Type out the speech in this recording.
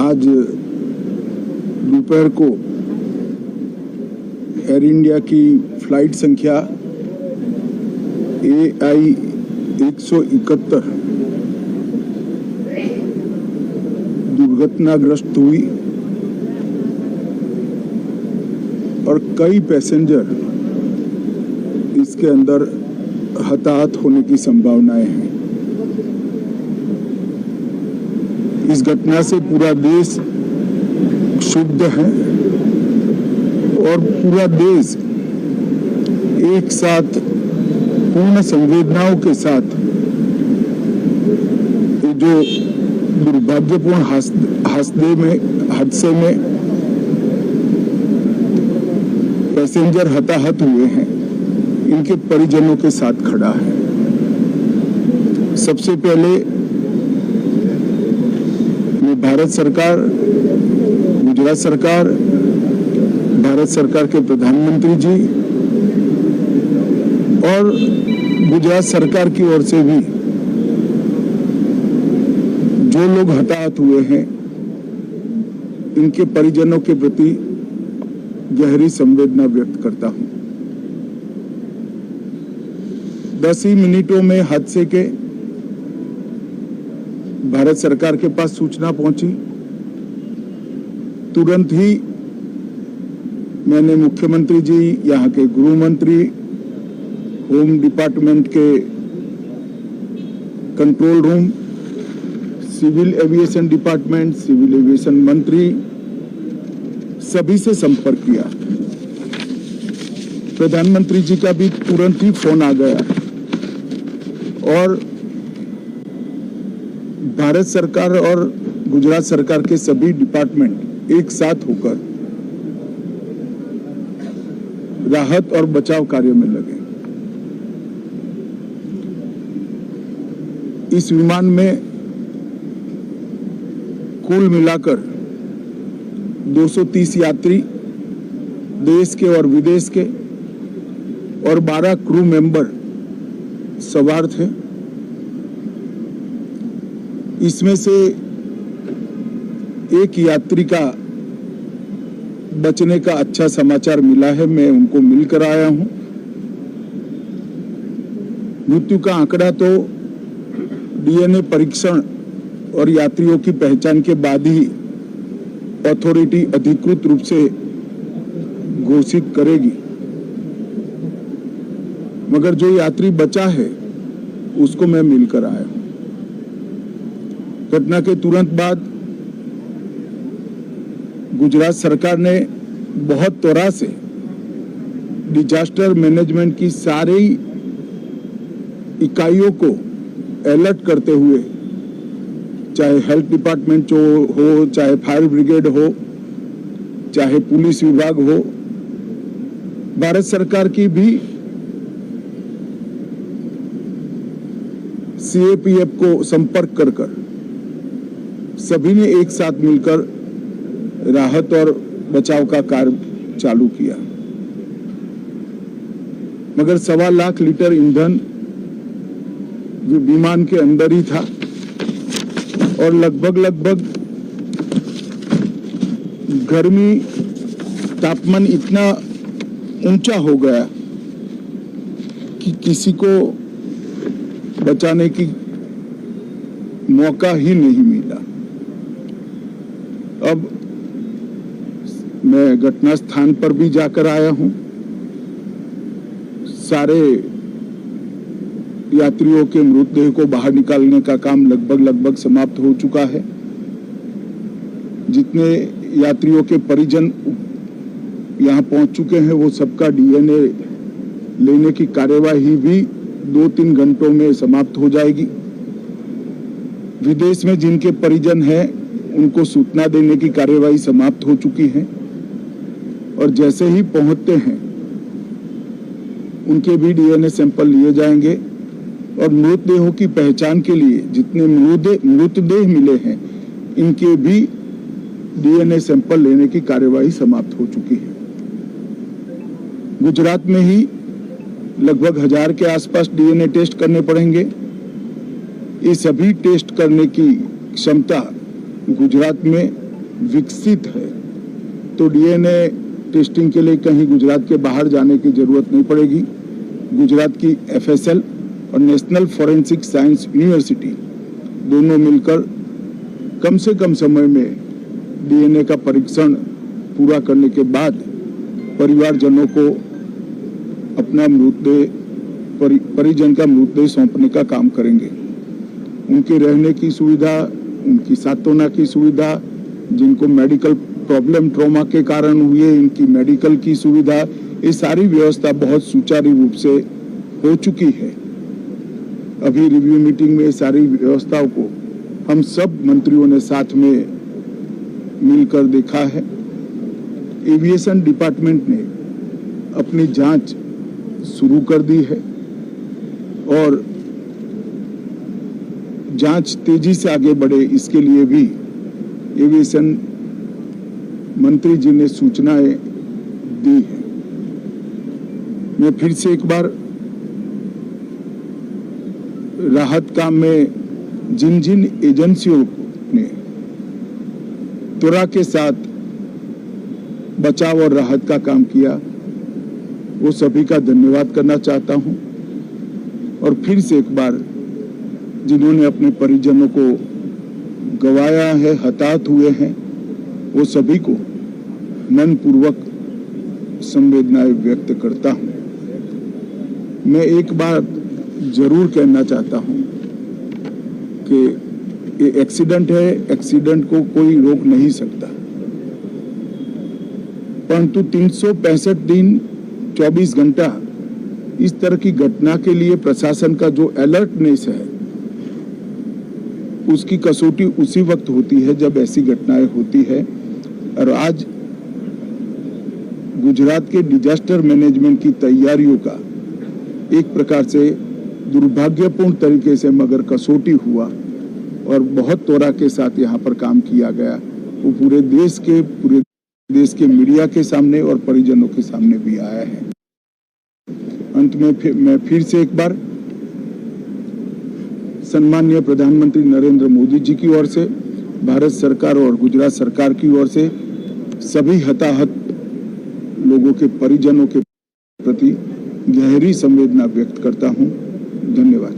आज दोपहर को एयर इंडिया की फ्लाइट संख्या AI 171 दुर्घटनाग्रस्त हुई और कई पैसेंजर इसके अंदर हताहत होने की संभावनाएं हैं। इस घटना से पूरा देश क्षुब्ध है और पूरा देश एक साथ पूर्ण संवेदनाओं के साथ जो दुर्भाग्यपूर्ण हादसे में पैसेंजर हताहत हुए हैं, इनके परिजनों के साथ खड़ा है। सबसे पहले मैं भारत सरकार, गुजरात सरकार, भारत सरकार के प्रधानमंत्री जी और गुजरात सरकार की ओर से भी जो लोग हताहत हुए हैं, इनके परिजनों के प्रति गहरी संवेदना व्यक्त करता हूं। 10 ही मिनटों में हादसे के भारत सरकार के पास सूचना पहुंची। तुरंत ही मैंने मुख्यमंत्री जी, यहाँ के गृह मंत्री, होम डिपार्टमेंट के control room, civil aviation department, civil aviation मंत्री, सभी से संपर्क किया। प्रधानमंत्री जी का भी तुरंत ही फोन आ गया और भारत सरकार और गुजरात सरकार के सभी डिपार्टमेंट एक साथ होकर राहत और बचाव कार्य में लगे। इस विमान में कुल मिलाकर 230 यात्री देश के और विदेश के और 12 क्रू मेंबर सवार थे। इसमें से एक यात्री का बचने का अच्छा समाचार मिला है, मैं उनको मिलकर आया हूं। मृत्यु का आंकड़ा तो DNA परीक्षण और यात्रियों की पहचान के बाद ही अथॉरिटी अधिकृत रूप से घोषित करेगी, मगर जो यात्री बचा है उसको मैं मिलकर आया हूं। घटना के तुरंत बाद गुजरात सरकार ने बहुत त्वरा से डिजास्टर मैनेजमेंट की सारी इकाइयों को अलर्ट करते हुए, चाहे हेल्थ डिपार्टमेंट हो, चाहे फायर ब्रिगेड हो, चाहे पुलिस विभाग हो, भारत सरकार की भी CAPF को संपर्क कर सभी ने एक साथ मिलकर राहत और बचाव का कार्य चालू किया। मगर 1.25 लाख लीटर ईंधन विमान के अंदर ही था और लगभग गर्मी, तापमान इतना ऊंचा हो गया कि किसी को बचाने की मौका ही नहीं मिला। अब मैं घटना स्थान पर भी जाकर आया हूं। सारे यात्रियों के मृतदेह को बाहर निकालने का काम लगभग समाप्त हो चुका है। जितने यात्रियों के परिजन यहाँ पहुंच चुके हैं, वो सबका DNA लेने की कार्यवाही भी 2-3 घंटों में समाप्त हो जाएगी। विदेश में जिनके परिजन हैं, उनको सूचना देने की कार्यवाही समाप्त हो चुकी है और जैसे ही पहुंचते हैं उनके भी DNA सैंपल लिए जाएंगे और मृतदेहों की पहचान के लिए जितने मृतदेह मिले हैं, इनके भी DNA सैंपल लेने की कार्यवाही समाप्त हो चुकी है। गुजरात में ही लगभग 1000 के आसपास DNA टेस्ट करने पड़ेंगे। ये सभी टेस्ट करने की क्षमता गुजरात में विकसित है तो डीएनए टेस्टिंग के लिए कहीं गुजरात के बाहर जाने की जरूरत नहीं पड़ेगी। गुजरात की एफएसएल और नेशनल फॉरेंसिक साइंस यूनिवर्सिटी दोनों मिलकर कम से कम समय में डीएनए का परीक्षण पूरा करने के बाद परिवारजनों को अपना परिजन का मृतदेह सौंपने का काम करेंगे। उनके रहने की सुविधा, उनकी सांत्वना की सुविधा, जिनको मेडिकल प्रॉब्लम ट्रॉमा के कारण हुए इनकी मेडिकल की सुविधा, ये सारी व्यवस्था बहुत सुचारू रूप से हो चुकी है। अभी रिव्यू मीटिंग में सारी व्यवस्थाओं को हम सब मंत्रियों ने साथ में मिलकर देखा है। एविएशन डिपार्टमेंट ने अपनी जांच शुरू कर दी है और जांच तेजी से आगे बढ़े इसके लिए भी एविएशन मंत्री जी ने सूचनाएं दी है। मैं फिर से एक बार राहत काम में जिन जिन एजेंसियों ने त्वरा के साथ बचाव और राहत का काम किया वो सभी का धन्यवाद करना चाहता हूं और फिर से एक बार जिन्होंने अपने परिजनों को गंवाया है, हताहत हुए हैं, वो सभी को मनपूर्वक संवेदनाएं व्यक्त करता हूं। मैं एक बात जरूर कहना चाहता हूं कि ये एक्सीडेंट है, एक्सीडेंट को कोई रोक नहीं सकता, परंतु 365 दिन 24 घंटा इस तरह की घटना के लिए प्रशासन का जो अलर्टनेस है उसकी कसौटी उसी वक्त होती है जब ऐसी घटनाएं होती है। और आज गुजरात के डिजास्टर मैनेजमेंट की तैयारियों का एक प्रकार से दुर्भाग्यपूर्ण तरीके से मगर कसौटी हुआ और बहुत त्वरा के साथ यहाँ पर काम किया गया, वो पूरे देश के मीडिया के सामने और परिजनों के सामने भी आया है। अंत में मैं फिर से एक बार सम्माननीय प्रधानमंत्री नरेंद्र मोदी जी की ओर से, भारत सरकार और गुजरात सरकार की ओर से सभी हताहत लोगों के परिजनों के प्रति गहरी संवेदना व्यक्त करता हूं। धन्यवाद।